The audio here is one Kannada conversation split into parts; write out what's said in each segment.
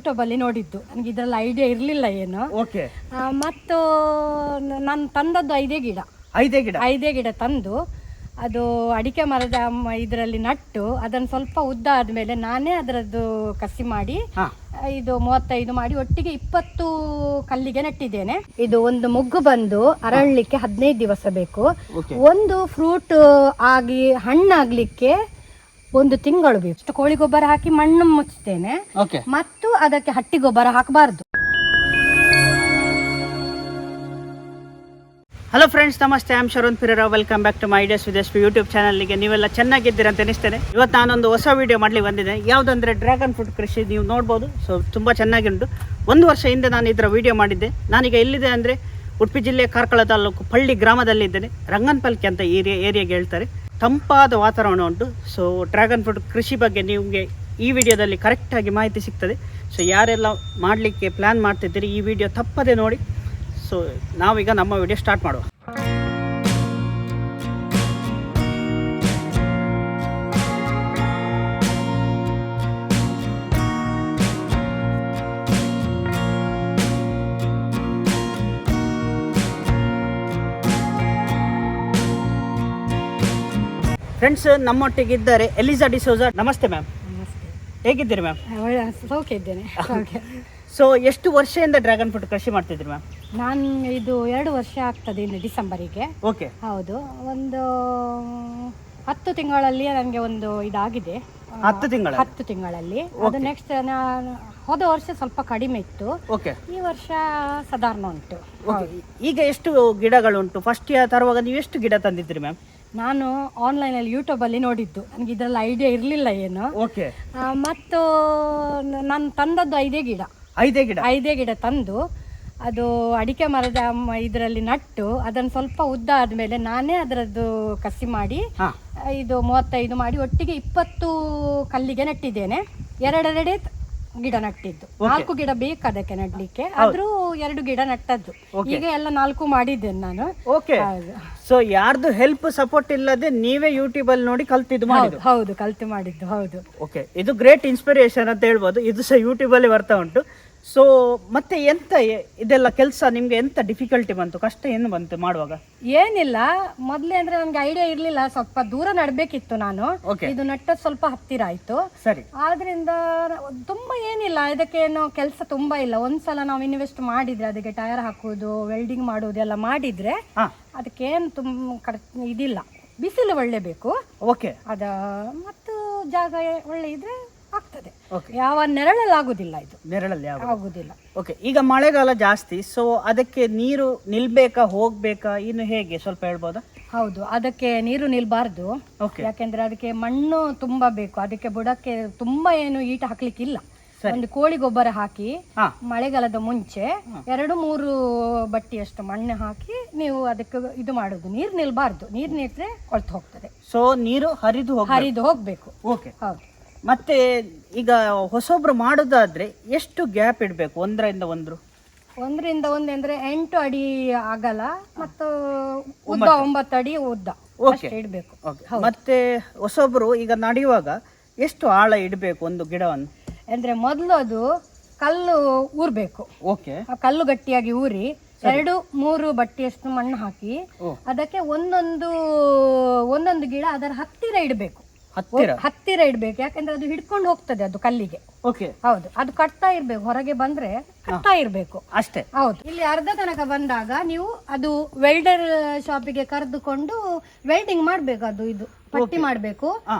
ಯೂಟ್ಯೂಬ್ ಅಲ್ಲಿ ನೋಡಿದ್ದು. ನನಗೆ ಇದರಲ್ಲಿ ಐಡಿಯಾ ಇರಲಿಲ್ಲ ಏನು. ಓಕೆ. ಮತ್ತು ನಾನು ತಂದದ್ದು ಐದೇ ಗಿಡ ತಂದು ಅದು ಅಡಿಕೆ ಮರದ ಇದರಲ್ಲಿ ನಟ್ಟು ಅದನ್ನು ಸ್ವಲ್ಪ ಉದ್ದ ಆದಮೇಲೆ ನಾನೇ ಅದರದ್ದು ಕಸಿ ಮಾಡಿ ಇದು 35 ಮಾಡಿ ಒಟ್ಟಿಗೆ 20 ಕಲ್ಲಿಗೆ ನೆಟ್ಟಿದ್ದೇನೆ. ಇದು ಒಂದು ಮೊಗ್ಗು ಬಂದು ಅರಳಲಿಕ್ಕೆ 15 ದಿವಸ ಬೇಕು. ಒಂದು ಫ್ರೂಟ್ ಆಗಿ ಹಣ್ಣಾಗ್ಲಿಕ್ಕೆ 1 ತಿಂಗಳು ಬೇಕು. ಕೋಳಿ ಗೊಬ್ಬರ ಹಾಕಿ ಮಣ್ಣು ಮುಚ್ಚುತ್ತೇನೆ ಮತ್ತು ಅದಕ್ಕೆ ಹಟ್ಟಿ ಗೊಬ್ಬರ ಹಾಕಬಾರ್ದು. ಹಲೋ ಫ್ರೆಂಡ್ಸ್, ನಮಸ್ತೆ. I am Sharan Pereira. Welcome back to my days with S P YouTube ಚಾನಲ್ಗೆ. ನೀವೆಲ್ಲ ಚೆನ್ನಾಗಿದ್ದೀರ ಅಂತ ಅನಿಸ್ತೇನೆ. ಇವತ್ತು ನಾನೊಂದು ಹೊಸ ವಿಡಿಯೋ ಮಾಡಲಿಕ್ಕೆ ಬಂದಿದ್ದೆ. ಯಾವುದಂದರೆ ಡ್ರ್ಯಾಗನ್ ಫ್ರೂಟ್ ಕೃಷಿ. ನೀವು ನೋಡ್ಬೋದು. ಸೊ ತುಂಬ ಚೆನ್ನಾಗಿಂಟು. 1 ವರ್ಷ ಹಿಂದೆ ನಾನು ಇದರ ವಿಡಿಯೋ ಮಾಡಿದ್ದೆ. ನಾನೀಗ ಎಲ್ಲಿದೆ ಅಂದರೆ ಉಡುಪಿ ಜಿಲ್ಲೆ ಕಾರ್ಕಳ ತಾಲೂಕು ಪಳ್ಳಿ ಗ್ರಾಮದಲ್ಲಿದ್ದೇನೆ. ರಂಗನಪಲ್ಕಿ ಅಂತ ಏರಿಯಾಗೆ ಹೇಳ್ತಾರೆ. ತಂಪಾದ ವಾತಾವರಣ ಉಂಟು. ಸೊ ಡ್ರ್ಯಾಗನ್ ಫ್ರೂಟ್ ಕೃಷಿ ಬಗ್ಗೆ ನಿಮಗೆ ಈ ವಿಡಿಯೋದಲ್ಲಿ ಕರೆಕ್ಟಾಗಿ ಮಾಹಿತಿ ಸಿಗ್ತದೆ. ಸೊ ಯಾರೆಲ್ಲ ಮಾಡಲಿಕ್ಕೆ ಪ್ಲ್ಯಾನ್ ಮಾಡ್ತಿದ್ದೀರಿ ಈ ವಿಡಿಯೋ ತಪ್ಪದೆ ನೋಡಿ. ಸೊ ನಾವೀಗ ನಮ್ಮ ವಿಡಿಯೋ ಸ್ಟಾರ್ಟ್ ಮಾಡುವ. ಫ್ರೆಂಡ್ಸ್, ನಮ್ಮೊಟ್ಟಿಗಿದ್ದಾರೆ ಎಲಿಸಾ ಡಿಸೋಜಾ. ನಮಸ್ತೆ ಮ್ಯಾಮ್. ಹೇಗಿದ್ದೀರಿ ಮ್ಯಾಮ್? ಸೌಖ್ಯ ಇದ್ದೇನೆ. ಸೊ ಎಷ್ಟು ವರ್ಷದಿಂದ ಡ್ರ್ಯಾಗನ್ ಫ್ರೂಟ್ ಕೃಷಿ ಮಾಡ್ತಿದ್ರಿ ಮ್ಯಾಮ್? ನಾನು ಇದು 2 ವರ್ಷ ಆಗ್ತದೆ ಇನ್ನು ಡಿಸೆಂಬರಿಗೆ. ಓಕೆ. ಹೌದು, ಒಂದು 10 ತಿಂಗಳಲ್ಲಿ ನನಗೆ ಒಂದು ಇದಾಗಿದೆ. 10 ತಿಂಗಳಲ್ಲಿ ಅದು ನೆಕ್ಸ್ಟ್ ಹೋದ ವರ್ಷ ಸ್ವಲ್ಪ ಕಡಿಮೆ ಇತ್ತು. ಓಕೆ. ಈ ವರ್ಷ ಸಾಧಾರಣ ಉಂಟು. ಈಗ ಎಷ್ಟು ಗಿಡಗಳುಂಟು? ಫಸ್ಟ್ ಇಯರ್ ತರುವಾಗ ನೀವು ಎಷ್ಟು ಗಿಡ ತಂದಿದ್ರಿ ಮ್ಯಾಮ್? ನಾನು ಆನ್ಲೈನಲ್ಲಿ ಯೂಟ್ಯೂಬಲ್ಲಿ ನೋಡಿದ್ದು. ನನಗೆ ಇದರಲ್ಲಿ ಐಡಿಯಾ ಇರಲಿಲ್ಲ ಏನು. ಓಕೆ. ಮತ್ತು ನಾನು ತಂದದ್ದು ಐದೇ ಗಿಡ ತಂದು ಅದು ಅಡಿಕೆ ಮರದ ಇದರಲ್ಲಿ ನಟ್ಟು ಅದನ್ನು ಸ್ವಲ್ಪ ಉದ್ದ ಆದಮೇಲೆ ನಾನೇ ಅದರದ್ದು ಕಸಿ ಮಾಡಿ ಇದು 35 ಮಾಡಿ ಒಟ್ಟಿಗೆ 20 ಕಲ್ಲಿಗೆ ನೆಟ್ಟಿದ್ದೇನೆ. 2 ಗಿಡ ನಟ್ಟಿದ್ದು. 4 ಗಿಡ ಬೇಕು ಅದಕ್ಕೆ ನೆಡ್ಲಿಕ್ಕೆ. ಆದ್ರೂ 2 ಗಿಡ ನಟ್ಟದ್ದು. ಈಗ ಎಲ್ಲ 4 ಮಾಡಿದ್ದೇನೆ ನಾನು. ಓಕೆ. ಸೊ ಯಾರ್ದು ಹೆಲ್ಪ್ ಸಪೋರ್ಟ್ ಇಲ್ಲದೆ ನೀವೇ ಯೂಟ್ಯೂಬ್ ಅಲ್ಲಿ ನೋಡಿ ಕಲ್ತಿದ್ದು ಮಾಡಿದ್ದು? ಹೌದು, ಕಲ್ತು ಮಾಡಿದ್ದು. ಹೌದು. ಓಕೆ. ಇದು ಗ್ರೇಟ್ ಇನ್ಸ್ಪಿರೇಷನ್ ಅಂತ ಹೇಳ್ಬೋದು. ಇದು ಸಹ ಯೂಟ್ಯೂಬ್ ಅಲ್ಲಿ ಬರ್ತಾ ಉಂಟು. ಸೊ ಮತ್ತೆ ಎಂತ ಇದೆಲ್ಲ ಕೆಲಸ ನಿಮ್ಗೆ ಎಂತ ಡಿಫಿಕಲ್ಟಿ ಬಂತು, ಕಷ್ಟ ಏನು ಬಂತು ಮಾಡುವಾಗ? ಏನಿಲ್ಲ, ಮೊದ್ಲೇ ಅಂದ್ರೆ ನನ್ಗೆ ಐಡಿಯಾ ಇರ್ಲಿಲ್ಲ. ಸ್ವಲ್ಪ ದೂರ ನಡ್ಬೇಕಿತ್ತು ನಾನು. ಇದು ನಟ್ಟದ್ದು ಸ್ವಲ್ಪ ಹತ್ತಿರ ಆಯ್ತು. ಸರಿ. ಆದ್ರಿಂದ ತುಂಬಾ ಏನಿಲ್ಲ, ಇದಕ್ಕೇನು ಕೆಲಸ ತುಂಬಾ ಇಲ್ಲ. ಒಂದ್ಸಲ ನಾವು ಇನ್ವೆಸ್ಟ್ ಮಾಡಿದ್ರೆ ಅದಕ್ಕೆ ಟೈರ್ ಹಾಕುವುದು, ವೆಲ್ಡಿಂಗ್ ಮಾಡುವುದು ಎಲ್ಲ ಮಾಡಿದ್ರೆ ಅದಕ್ಕೇನು ತುಂಬ ಇದಿಲ್ಲ. ಬಿಸಿಲು ಒಳ್ಳೆ ಬೇಕು. ಓಕೆ. ಅದ ಮತ್ತು ಜಾಗ ಒಳ್ಳೆ ಇದ್ರೆ ಆಗ್ತದೆ. ಯಾವ ನೆರಳಲ್ಲಿ ಆಗುದಿಲ್ಲ, ಇದು ನೆರಳಲ್ಲಿ ಆಗುದಿಲ್ಲ. ಓಕೆ. ಈಗ ಮಳೆಗಾಲ ಜಾಸ್ತಿ, ಸೊ ಅದಕ್ಕೆ ನೀರು ನಿಲ್ಬೇಕಾ ಹೋಗ್ಬೇಕಾ ಇನ್ನು ಹೇಗೆ ಸ್ವಲ್ಪ ಹೇಳ್ಬೋದಾ? ಹೌದು, ಅದಕ್ಕೆ ನೀರು ನಿಲ್ಬಾರ್ದು. ಯಾಕೆಂದ್ರೆ ಅದಕ್ಕೆ ಮಣ್ಣು ತುಂಬಾ ಬೇಕು. ಅದಕ್ಕೆ ಬುಡಕ್ಕೆ ತುಂಬಾ ಏನು ಈಟ ಹಾಕ್ಲಿಕ್ಕಿಲ್ಲ. ಒಂದು ಕೋಳಿ ಗೊಬ್ಬರ ಹಾಕಿ ಮಳೆಗಾಲದ ಮುಂಚೆ 2-3 ಬಟ್ಟಿಯಷ್ಟು ಮಣ್ಣು ಹಾಕಿ ನೀವು ಅದಕ್ಕೆ ಇದು ಮಾಡುದು. ನೀರು ನಿಲ್ಬಾರ್ದು. ನೀರು ನಿಲ್ದ್ರೆ ಕೊಳ್ತು ಹೋಗ್ತದೆ. ಸೊ ನೀರು ಹರಿದು ಹೋಗ್ಬೇಕು. ಓಕೆ. ಹೌದು. ಮತ್ತೆ ಈಗ ಹೊಸೊಬ್ರು ಮಾಡೋದಾದ್ರೆ ಎಷ್ಟು ಗ್ಯಾಪ್ ಇಡಬೇಕು? 1ರಿಂದ 1 ಅಂದ್ರೆ 8 ಅಡಿ ಅಗಲ ಮತ್ತು ಉದ್ದ 9 ಅಡಿ ಉದ್ದ ಇಡಬೇಕು. ಮತ್ತೆ ಹೊಸೊಬ್ರು ಈಗ ನಡೆಯುವಾಗ ಎಷ್ಟು ಆಳ ಇಡಬೇಕು ಒಂದು ಗಿಡವನ್ನು? ಅಂದ್ರೆ ಮೊದಲು ಅದು ಕಲ್ಲು ಊರ್ಬೇಕು. ಓಕೆ. ಆ ಕಲ್ಲು ಗಟ್ಟಿಯಾಗಿ ಊರಿ 2-3 ಬಟ್ಟಿಯಷ್ಟು ಮಣ್ಣು ಹಾಕಿ ಅದಕ್ಕೆ ಒಂದೊಂದು ಗಿಡ ಅದರ ಹತ್ತಿರ ಇಡಬೇಕು. ಹತ್ತಿರ ಇಡ್ಬೇಕು. ಯಾಕಂದ್ರೆ ಅದು ಹಿಡ್ಕೊಂಡು ಹೋಗ್ತದೆ ಅದು ಕಲ್ಲಿಗೆ. ಹೌದು, ಅದು ಕಟ್ತಾ ಇರ್ಬೇಕು. ಹೊರಗೆ ಬಂದ್ರೆ ಕಟ್ತಾ ಇರ್ಬೇಕು ಅಷ್ಟೇ. ಹೌದು. ಇಲ್ಲಿ ಅರ್ಧ ತನಕ ಬಂದಾಗ ನೀವು ಅದು ವೆಲ್ಡರ್ ಶಾಪಿಗೆ ಕರೆದುಕೊಂಡು ವೆಲ್ಡಿಂಗ್ ಮಾಡ್ಬೇಕು. ಅದು ಇದು ಪಟ್ಟಿ ಮಾಡ್ಬೇಕು.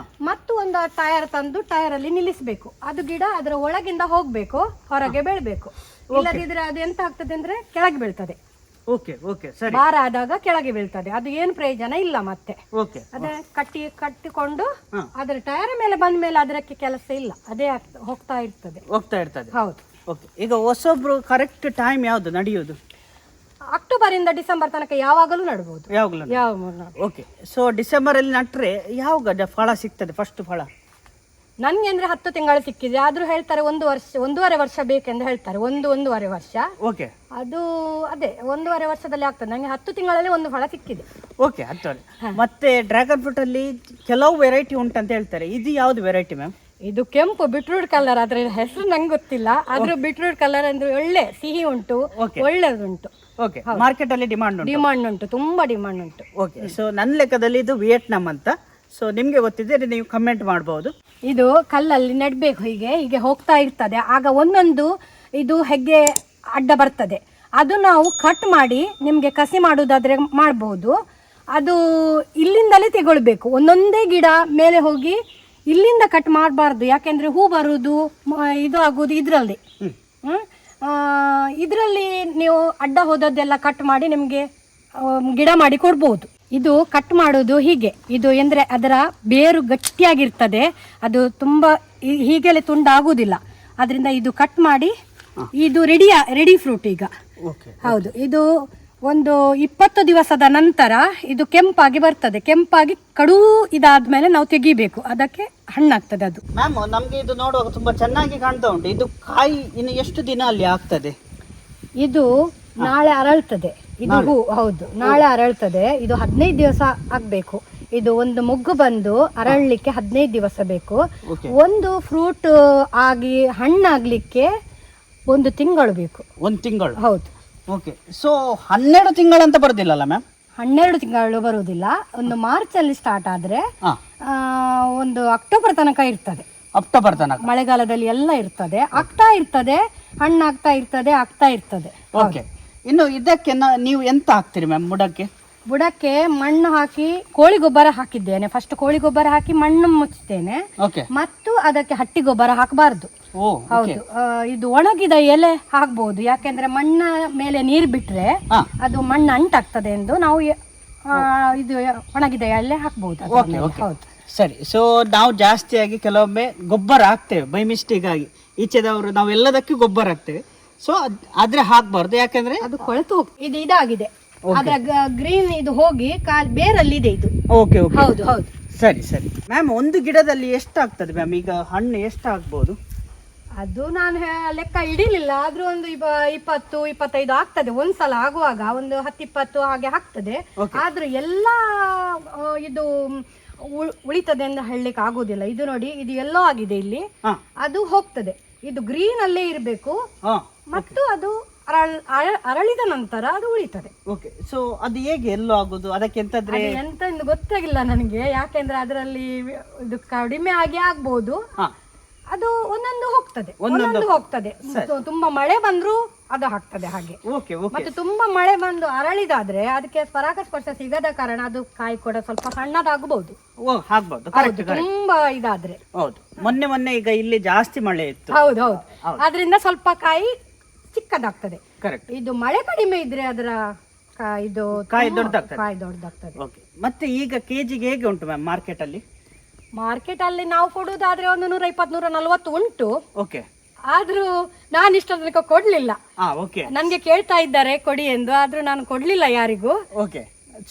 ಮತ್ತು ಒಂದು ಟೈರ್ ತಂದು ಟೈರ್ ಅಲ್ಲಿ ನಿಲ್ಲಿಸ್ಬೇಕು. ಅದು ಗಿಡ ಅದರ ಒಳಗಿಂದ ಹೋಗ್ಬೇಕು, ಹೊರಗೆ ಬೆಳ್ಬೇಕು. ಇಲ್ಲದಿದ್ರೆ ಅದು ಎಂತ ಆಗ್ತದೆ ಅಂದ್ರೆ ಕೆಳಗೆ ಬೀಳ್ತದೆ. ಭಾರ ಆದಾಗ ಕೆಳಗೆ ಬೀಳ್ತದೆ. ಅದು ಏನು ಪ್ರಯೋಜನ ಇಲ್ಲ. ಮತ್ತೆ ಅದೇ ಕಟ್ಟಿಕೊಂಡು ಅದರ ಟೈರ್ ಮೇಲೆ ಬಂದ ಮೇಲೆ ಅದಕ್ಕೆ ಕೆಲಸ ಇಲ್ಲ. ಅದೇ ಹೋಗ್ತಾ ಇರ್ತದೆ. ಹೌದು. ಈಗ ಹೊಸೊಬ್ರು ಕರೆಕ್ಟ್ ಟೈಮ್ ಯಾವ್ದು ನಡೆಯುವುದು? ಅಕ್ಟೋಬರ್ ಇಂದ ಡಿಸೆಂಬರ್ ತನಕ ಯಾವಾಗಲೂ ನಡಬಹುದು. ಓಕೆ. ಸೊ ಡಿಸೆಂಬರ್ ಅಲ್ಲಿ ನಟ್ರೆ ಯಾವಾಗ ಫಲ ಸಿಗ್ತದೆ? ಫಸ್ಟ್ ಫಲ ನನ್ಗೆ ಅಂದ್ರೆ 10 ತಿಂಗಳು ಸಿಕ್ಕಿದೆ. ಆದ್ರೂ ಹೇಳ್ತಾರೆ 1 ವರ್ಷ 1.5 ವರ್ಷ ಬೇಕೆಂದು ಹೇಳ್ತಾರೆ. 1.5 ವರ್ಷ. ಓಕೆ. ಅದು ಅದೇ 1.5 ವರ್ಷದಲ್ಲಿ ಆಗ್ತದೆ. ನಂಗೆ 10 ತಿಂಗಳಲ್ಲಿ ಒಂದು ಫಲ ಸಿಕ್ಕಿದೆ. ಓಕೆ. 10. ಮತ್ತೆ ಡ್ರ್ಯಾಗನ್ ಫ್ರೂಟ್ ಅಲ್ಲಿ ಕೆಲವು ವೆರೈಟಿ ಉಂಟಂತ ಹೇಳ್ತಾರೆ. ಇದು ಯಾವ್ದು ವೆರೈಟಿ ಮ್ಯಾಮ್? ಇದು ಕೆಂಪು ಬೀಟ್ರೂಟ್ ಕಲರ್, ಅದ್ರ ಹೆಸರು ನಂಗೆ ಗೊತ್ತಿಲ್ಲ. ಆದ್ರೂ ಬೀಟ್ರೂಟ್ ಕಲರ್ ಅಂದ್ರೆ ಒಳ್ಳೆ ಸಿಹಿ ಉಂಟು, ಒಳ್ಳೆದುಂಟು. ಓಕೆ, ಮಾರ್ಕೆಟ್ ಅಲ್ಲಿ ಡಿಮಾಂಡ್ ಉಂಟು, ತುಂಬಾ ಡಿಮಾಂಡ್ ಉಂಟು. ಓಕೆ, ಸೊ ನನ್ನ ಲೆಕ್ಕದಲ್ಲಿ ಇದು ವಿಯೆಟ್ನಾಂ ಅಂತ. ಸೊ ನಿಮ್ಗೆ ಗೊತ್ತಿದ್ರೆ ನೀವು ಕಮೆಂಟ್ ಮಾಡಬಹುದು. ಇದು ಕಲ್ಲಲ್ಲಿ ನೆಡ್ಬೇಕು, ಹೀಗೆ ಹೀಗೆ ಹೋಗ್ತಾ ಇರ್ತದೆ. ಆಗ ಒಂದೊಂದು ಇದು ಹೆಗ್ಗೆ ಅಡ್ಡ ಬರ್ತದೆ, ಅದು ನಾವು ಕಟ್ ಮಾಡಿ ನಿಮ್ಗೆ ಕಸಿ ಮಾಡುವುದಾದ್ರೆ ಮಾಡಬಹುದು. ಅದು ಇಲ್ಲಿಂದಲೇ ತಗೊಳ್ಬೇಕು. ಒಂದೊಂದೇ ಗಿಡ ಮೇಲೆ ಹೋಗಿ ಇಲ್ಲಿಂದ ಕಟ್ ಮಾಡಬಾರ್ದು, ಯಾಕೆಂದ್ರೆ ಹೂ ಬರುವುದು ಇದು ಆಗುವುದು ಇದರಲ್ಲಿ. ಇದರಲ್ಲಿ ನೀವು ಅಡ್ಡ ಹೋದದ್ದೆಲ್ಲ ಕಟ್ ಮಾಡಿ ನಿಮಗೆ ಗಿಡ ಮಾಡಿ ಕೊಡ್ಬೋದು. ಇದು ಕಟ್ ಮಾಡೋದು ಹೀಗೆ, ಇದು ಅಂದರೆ ಅದರ ಬೇರು ಗಟ್ಟಿಯಾಗಿರ್ತದೆ, ಅದು ತುಂಬ ಹೀಗೆಲ್ಲ ತುಂಡಾಗುವುದಿಲ್ಲ. ಅದರಿಂದ ಇದು ಕಟ್ ಮಾಡಿ ಇದು ರೆಡಿ ಫ್ರೂಟ್ ಈಗ. ಹೌದು, ಇದು ಒಂದು 20 ದಿವಸದ ನಂತರ ಇದು ಕೆಂಪಾಗಿ ಬರ್ತದೆ. ಕೆಂಪಾಗಿ ಕಡು ಇದಾದ್ಮೇಲೆ ನಾವು ತೆಗಿಬೇಕು, ಅದಕ್ಕೆ ಹಣ್ಣಾಗ್ತದೆ. ಅದು ಮ್ಯಾಮ್ ನಮ್ಗೆ ಇದು ನೋಡುವಾಗ ತುಂಬಾ ಚೆನ್ನಾಗಿ ಕಾಣ್ತಾ ಉಂಟು. ಇದು ಕಾಯಿ ಇನ್ನು ಎಷ್ಟು ದಿನ ಅಲ್ಲಿ ಆಗ್ತದೆ? ಇದು ನಾಳೆ ಅರಳ್ತದೆ. ಇದು ಹೂ, ಹೌದು, ನಾಳೆ ಅರಳ್ತದೆ. ಇದು 15 ದಿವಸ ಆಗ್ಬೇಕು. ಇದು ಒಂದು ಮೊಗ್ಗು ಬಂದು ಅರಳಲಿಕ್ಕೆ 15 ದಿವಸ ಬೇಕು. ಒಂದು ಫ್ರೂಟ್ ಆಗಿ ಹಣ್ಣಾಗ್ಲಿಕ್ಕೆ 1 ತಿಂಗಳು ಬೇಕು. 1 ತಿಂಗಳು? ಹೌದು. ಓಕೆ, ಸೊ 12 ತಿಂಗಳಂತ ಬರುದಿಲ್ಲಲ್ಲ ಮ್ಯಾಮ್? 12 ತಿಂಗಳು ಬರುವುದಿಲ್ಲ. ಒಂದು ಮಾರ್ಚ್ ಅಲ್ಲಿ ಸ್ಟಾರ್ಟ್ ಆದ್ರೆ ಒಂದು ಅಕ್ಟೋಬರ್ ತನಕ ಇರ್ತದೆ. ಅಕ್ಟೋಬರ್ ತನಕ ಮಳೆಗಾಲದಲ್ಲಿ ಎಲ್ಲ ಇರ್ತದೆ, ಆಗ್ತಾ ಇರ್ತದೆ, ಹಣ್ಣಾಗ್ತಾ ಇರ್ತದೆ, ಆಗ್ತಾ ಇರ್ತದೆ. ಓಕೆ, ಇನ್ನು ಇದಕ್ಕೆ ನೀವು ಎಂತ ಹಾಕ್ತೀರಿ ಮ್ಯಾಮ್? ಬುಡಕ್ಕೆ ಮಣ್ಣು ಹಾಕಿ ಕೋಳಿ ಗೊಬ್ಬರ ಹಾಕಿದ್ದೇನೆ. ಫಸ್ಟ್ ಕೋಳಿ ಗೊಬ್ಬರ ಹಾಕಿ ಮಣ್ಣು ಮುಚ್ಚುತ್ತೇನೆ, ಮತ್ತು ಅದಕ್ಕೆ ಹಟ್ಟಿ ಗೊಬ್ಬರ ಹಾಕಬಾರ್ದು. ಹೌದು, ಇದು ಒಣಗಿದ ಎಲೆ ಹಾಕ್ಬಹುದು, ಯಾಕೆಂದ್ರೆ ಮಣ್ಣ ಮೇಲೆ ನೀರು ಬಿಟ್ರೆ ಅದು ಮಣ್ಣು ಅಂಟಾಗ್ತದೆ ಎಂದು ನಾವು ಇದು ಒಣಗಿದ ಎಲೆ ಹಾಕ್ಬಹುದು. ಹೌದು, ಸರಿ. ಸೊ ನಾವು ಜಾಸ್ತಿಯಾಗಿ ಕೆಲವೊಮ್ಮೆ ಗೊಬ್ಬರ ಹಾಕ್ತೇವೆ ಬೈ ಮಿಸ್ಟೇಕ್ ಆಗಿ. ಈಚೆದವರು ನಾವು ಎಲ್ಲದಕ್ಕೂ ಗೊಬ್ಬರ ಹಾಕ್ತೇವೆ. ಸೊ ಆದ್ರೆ ಹಾಕ್ಬಾರ್ದು, ಯಾಕಂದ್ರೆ ಅದು ಕೊಳೆತು ಇದು ಇದಾಗಿದೆ. ಅದರ ಗ್ರೀನ್ ಇದು ಹೋಗಿ ಬೇರಲ್ಲಿ ಇದೆ ಇದು. ಓಕೆ ಓಕೆ, ಹೌದು ಹೌದು, ಸರಿ ಸರಿ. ಮ್ಯಾಮ್ ಒಂದು ಗಿಡದಲ್ಲಿ ಎಷ್ಟಾಗ್ತದೆ ಮ್ಯಾಮ್? ಈಗ ಹಣ್ಣು ಎಷ್ಟು ಆಗ್ಬೋದು? ಅದು ನಾನು ಲೆಕ್ಕ ಇಡಿಲಿಲ್ಲ, ಆದ್ರೂ ಒಂದು 20-25 ಆಗ್ತದೆ. ಒಂದ್ಸಲ ಆಗುವಾಗ ಒಂದು 10-20 ಹಾಗೆ ಆಗ್ತದೆ. ಆದ್ರೂ ಎಲ್ಲ ಇದು ಉಳಿತದೆ ಅಂತ ಹೇಳಲಿಕ್ಕೆ ಆಗುದಿಲ್ಲ. ಇದು ನೋಡಿ, ಇದು ಎಲ್ಲೋ ಆಗಿದೆ ಇಲ್ಲಿ, ಅದು ಹೋಗ್ತದೆ. ಇದು ಗ್ರೀನ್ ಅಲ್ಲೇ ಇರಬೇಕು, ಮತ್ತು ಅದು ಅರಳಿದ ನಂತರ ಅದು ಉಳಿತದೆ. ಓಕೆ, ಸೊ ಅದು ಹೇಗೆ ಎಲ್ಲೋ ಆಗುದು? ಅದಕ್ಕೆ ಎಂತಂದ್ರೆ ಎಂತ ಗೊತ್ತಾಗಿಲ್ಲ ನನಗೆ, ಯಾಕೆಂದ್ರೆ ಅದರಲ್ಲಿ ಇದು ಕಡಿಮೆ ಆಗಿ ಆಗ್ಬಹುದು. ಅದು ಒಂದೊಂದು ಹೋಗ್ತದೆ. ತುಂಬಾ ಮಳೆ ಬಂದ್ರು ಅದು ಹಾಕ್ತದೆ ಹಾಗೆ. ಮತ್ತೆ ತುಂಬಾ ಮಳೆ ಬಂದು ಅರಳಿದಾದ್ರೆ ಅದಕ್ಕೆ ಪರಾಗಸ್ಪರ್ಶ ಸಿಗದ ಕಾರಣ ಅದು ಕಾಯಿ ಕೂಡ ಸ್ವಲ್ಪ ಸಣ್ಣದಾಗಬಹುದು. ತುಂಬಾ ಇದಾದ್ರೆ. ಹೌದು, ಮೊನ್ನೆ ಈಗ ಇಲ್ಲಿ ಜಾಸ್ತಿ ಮಳೆ ಇತ್ತು. ಹೌದು, ಆದ್ರಿಂದ ಸ್ವಲ್ಪ ಕಾಯಿ ಚಿಕ್ಕದಾಗ್ತದೆ. ಇದು ಮಳೆ ಕಡಿಮೆ ಇದ್ರೆ ಅದರ ಇದು ಕಾಯಿ ದೊಡ್ಡದಾಗ್ತದೆ. ಮತ್ತೆ ಈಗ ಕೆಜಿಗೆ ಹೇಗೆ ಉಂಟು ಮ್ಯಾಮ್ ಮಾರ್ಕೆಟ್ ಅಲ್ಲಿ? ಮಾರ್ಕೆಟ್ ಅಲ್ಲಿ ನಾವು ಕೊಡುವುದಾದ್ರೆ ಒಂದು 120-140 ಉಂಟು. ಆದ್ರೂ ನಾನು ಇಷ್ಟ ತನಕ ಕೊಡ್ಲಿಲ್ಲ. ನನ್ಗೆ ಕೇಳ್ತಾ ಇದ್ದಾರೆ ಕೊಡಿ ಎಂದು, ಆದ್ರೂ ನಾನು ಕೊಡ್ಲಿಲ್ಲ ಯಾರಿಗೂ.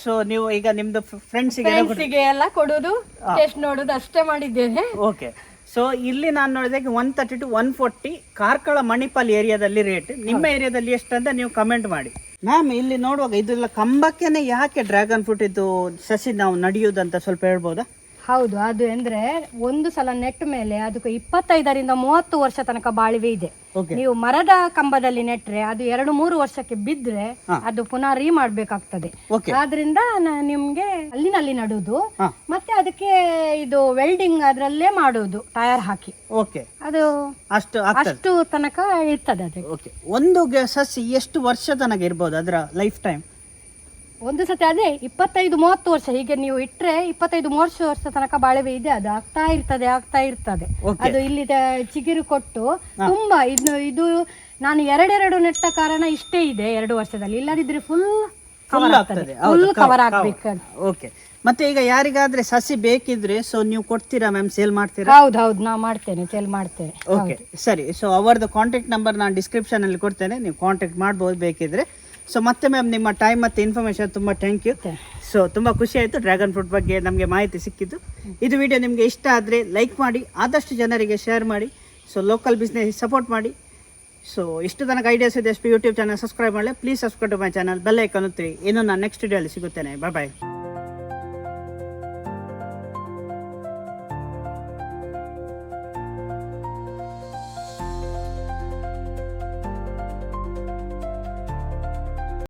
ಸೊ ನೀವು ಈಗ ನಿಮ್ದು ಫ್ರೆಂಡ್ಸಿಗೆ ಎಲ್ಲ ಕೊಡುದು, ಟೇಸ್ಟ್ ನೋಡುದು ಅಷ್ಟೇ ಮಾಡಿದ್ದೇನೆ. ಸೊ ಇಲ್ಲಿ ನಾನು ನೋಡಿದಾಗ 130 to 140 ಕಾರ್ಕಳ ಮಣಿಪಾಲ್ ಏರಿಯಾದಲ್ಲಿ ರೇಟ್. ನಿಮ್ಮ ಏರಿಯಾದಲ್ಲಿ ಎಷ್ಟು ಅಂತ ನೀವು ಕಮೆಂಟ್ ಮಾಡಿ. ಮ್ಯಾಮ್ ಇಲ್ಲಿ ನೋಡುವಾಗ ಇದೆಲ್ಲ ಕಂಬಕ್ಕೆನೆ ಯಾಕೆ ಡ್ರ್ಯಾಗನ್ ಫ್ರೂಟ್ ಇದು ಸಸಿ ನಾವು ನಡೆಯುವುದಂತ ಸ್ವಲ್ಪ ಹೇಳ್ಬೋದಾ? ಹೌದು, ಅದು ಅಂದ್ರೆ ಒಂದು ಸಲ ನೆಟ್ ಮೇಲೆ ಅದಕ್ಕೆ 25-30 ವರ್ಷ ತನಕ ಬಾಳಿವೆ ಇದೆ. ನೀವು ಮರದ ಕಂಬದಲ್ಲಿ ನೆಟ್ರೆ ಅದು 2-3 ವರ್ಷಕ್ಕೆ ಬಿದ್ರೆ ಅದು ಪುನಃ ರೀ ಮಾಡ್ಬೇಕಾಗ್ತದೆ. ಆದ್ರಿಂದ ನಿಮ್ಗೆ ಅಲ್ಲಿನಲ್ಲಿ ನಡುದು, ಮತ್ತೆ ಅದಕ್ಕೆ ಇದು ವೆಲ್ಡಿಂಗ್ ಅದ್ರಲ್ಲೇ ಮಾಡುದು, ಟೈರ್ ಹಾಕಿ. ಅದು ಅಷ್ಟು ತನಕ ಇರ್ತದೆ. ಅದಕ್ಕೆ ಒಂದು ಸಸಿ ಎಷ್ಟು ವರ್ಷ ತನಕ ಇರ್ಬೋದು ಅದರ ಲೈಫ್ ಟೈಮ್? ಒಂದು ಸತಿ ಅದೇ 25-30 ವರ್ಷ ಹೀಗೆ ನೀವು ಇಟ್ರೆ 25-30 ವರ್ಷ ತನಕ ಬಾಳಿವೆ ಇದೆ. ಅದು ಆಗ್ತಾ ಇರ್ತದೆ. ಅದು ಇಲ್ಲಿ ಚಿಗುರು ಕೊಟ್ಟು ತುಂಬಾ ಇದು ನಾನು 2 ನೆಟ್ಟ ಕಾರಣ ಇಷ್ಟೇ ಇದೆ 2 ವರ್ಷದಲ್ಲಿ. ಇಲ್ಲದಿದ್ರೆ ಫುಲ್ ಕವರ್ ಆಗ್ಬೇಕು. ಮತ್ತೆ ಈಗ ಯಾರಿಗಾದ್ರೆ ಸಸಿ ಬೇಕಿದ್ರೆ ಸೊ ನೀವು ಕೊಡ್ತೀರಾ ಮ್ಯಾಮ್? ಸೇಲ್ ಮಾಡ್ತೀರಾ? ಹೌದು, ನಾವು ಮಾಡ್ತೇನೆ, ಸೇಲ್ ಮಾಡ್ತೇನೆ. ಸರಿ. ಸೊ ಅವರದ್ದು ಕಾಂಟ್ಯಾಕ್ಟ್ ನಂಬರ್ ನಾನು ಡಿಸ್ಕ್ರಿಪ್ಷನ್ ಅಲ್ಲಿ ಕೊಡ್ತೇನೆ, ನೀವು ಕಾಂಟ್ಯಾಕ್ಟ್ ಮಾಡ್ಬೋದು ಬೇಕಿದ್ರೆ. ಸೊ ಮತ್ತೆ ಮ್ಯಾಮ್ ನಿಮ್ಮ ಟೈಮ್ ಮತ್ತು ಇನ್ಫಾರ್ಮೇಷನ್ ತುಂಬ ಥ್ಯಾಂಕ್ ಯು. ಸೊ ತುಂಬ ಖುಷಿ ಆಯಿತು ಡ್ರ್ಯಾಗನ್ ಫ್ರೂಟ್ ಬಗ್ಗೆ ನಮಗೆ ಮಾಹಿತಿ ಸಿಕ್ಕಿದ್ದು. ಇದು ವಿಡಿಯೋ ನಿಮಗೆ ಇಷ್ಟ ಆದರೆ ಲೈಕ್ ಮಾಡಿ, ಆದಷ್ಟು ಜನರಿಗೆ ಶೇರ್ ಮಾಡಿ. ಸೊ ಲೋಕಲ್ ಬಿಸ್ನೆಸ್ ಸಪೋರ್ಟ್ ಮಾಡಿ. ಸೊ ಇಷ್ಟು ತನಕ ಐಡಿಯಾಸ್ ಇದೆ ಯೂಟ್ಯೂಬ್ ಚಾನಲ್ ಸಬ್ಸ್ಕ್ರೈಬ್ ಮಾಡಲಿ. Please subscribe to my channel, bell icon ಒತ್ತಿ. ಇನ್ನು ನಾನು ನೆಕ್ಸ್ಟ್ ವಿಡಿಯೋಲಿ ಸಿಗುತ್ತೇನೆ. ಬಾಯ್.